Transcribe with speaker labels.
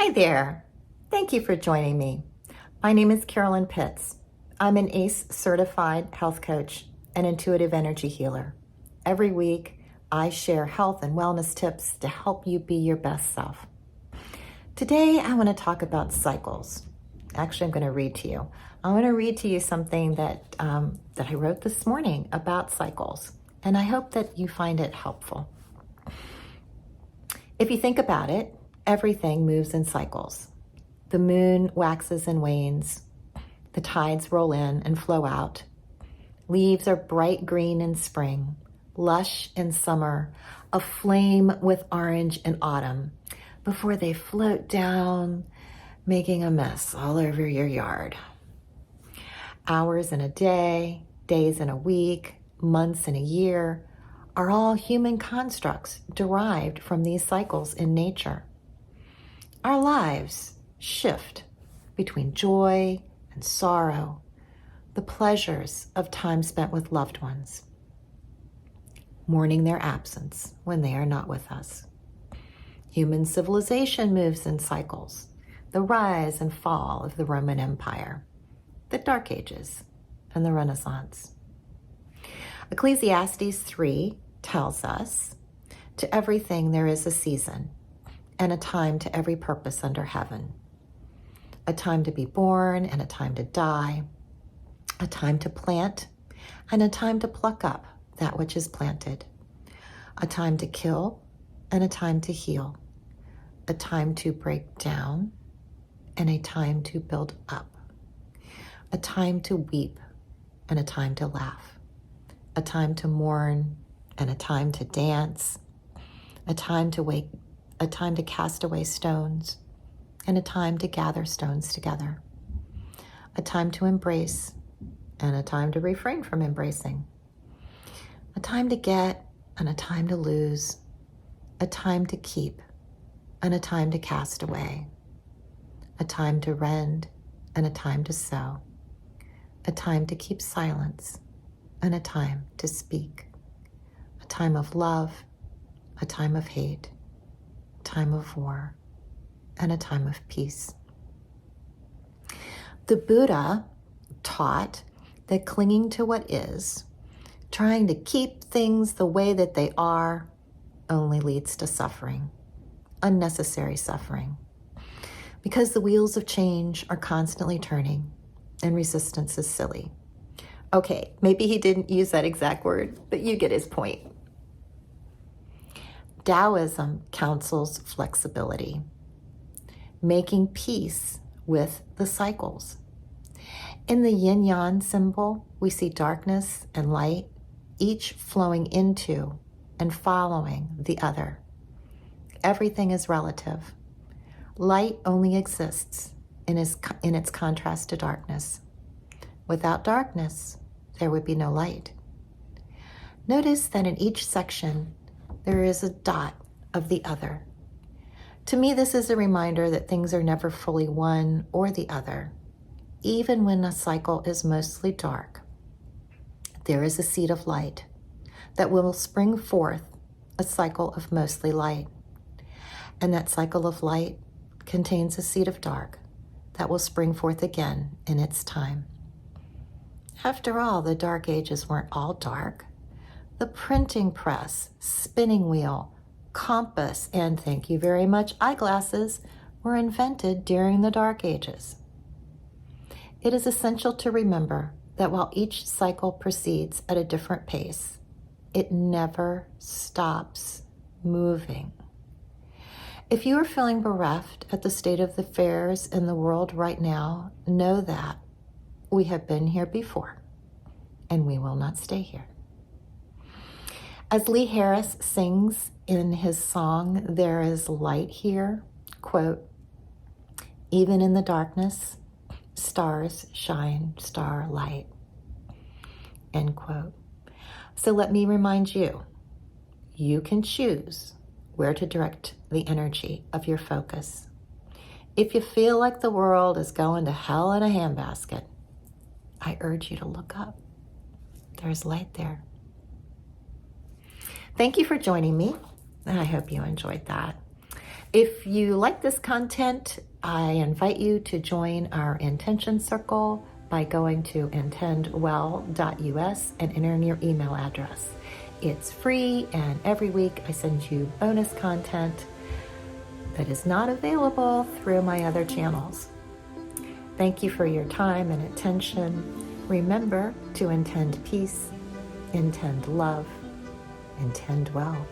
Speaker 1: Hi there. Thank you for joining me. My name is Carolyn Pitts. I'm an ACE certified health coach and intuitive energy healer. Every week, I share health and wellness tips to help you be your best self. Today, I want to talk about cycles. Actually, I'm going to read to you. I want to read to you something that I wrote this morning about cycles, and I hope that you find it helpful. If you think about it, everything moves in cycles. The moon waxes and wanes. The tides roll in and flow out. Leaves are bright green in spring, lush in summer, aflame with orange in autumn, before they float down, making a mess all over your yard. Hours in a day, days in a week, months in a year are all human constructs derived from these cycles in nature. Our lives shift between joy and sorrow, the pleasures of time spent with loved ones, mourning their absence when they are not with us. Human civilization moves in cycles, the rise and fall of the Roman Empire, the Dark Ages, and the Renaissance. Ecclesiastes 3 tells us, "To everything there is a season, and a time to every purpose under heaven. A time to be born and a time to die, a time to plant and a time to pluck up that which is planted, a time to kill and a time to heal, a time to break down and a time to build up, a time to weep and a time to laugh, a time to mourn and a time to dance, a time to cast away stones, and a time to gather stones together, a time to embrace, and a time to refrain from embracing, a time to get, and a time to lose, a time to keep, and a time to cast away, a time to rend, and a time to sow, a time to keep silence, and a time to speak, a time of love, a time of hate, time of war, and a time of peace." The Buddha taught that clinging to what is, trying to keep things the way that they are, only leads to suffering, unnecessary suffering, because the wheels of change are constantly turning and resistance is silly. Okay, maybe he didn't use that exact word, but you get his point. Taoism counsels flexibility, making peace with the cycles. In the yin-yang symbol, we see darkness and light, each flowing into and following the other. Everything is relative. Light only exists in its contrast to darkness. Without darkness, there would be no light. Notice that in each section, there is a dot of the other. To me, this is a reminder that things are never fully one or the other. Even when a cycle is mostly dark, there is a seed of light that will spring forth a cycle of mostly light. And that cycle of light contains a seed of dark that will spring forth again in its time. After all, the Dark Ages weren't all dark. The printing press, spinning wheel, compass, and thank you very much, eyeglasses were invented during the Dark Ages. It is essential to remember that while each cycle proceeds at a different pace, it never stops moving. If you are feeling bereft at the state of the affairs in the world right now, know that we have been here before and we will not stay here. As Lee Harris sings in his song, "There is Light Here," quote, "Even in the darkness, stars shine starlight," end quote. So let me remind you, you can choose where to direct the energy of your focus. If you feel like the world is going to hell in a handbasket, I urge you to look up. There's light there. Thank you for joining me, and I hope you enjoyed that. If you like this content, I invite you to join our intention circle by going to intendwell.us and entering your email address. It's free, and every week I send you bonus content that is not available through my other channels. Thank you for your time and attention. Remember to intend peace, intend love, intend well.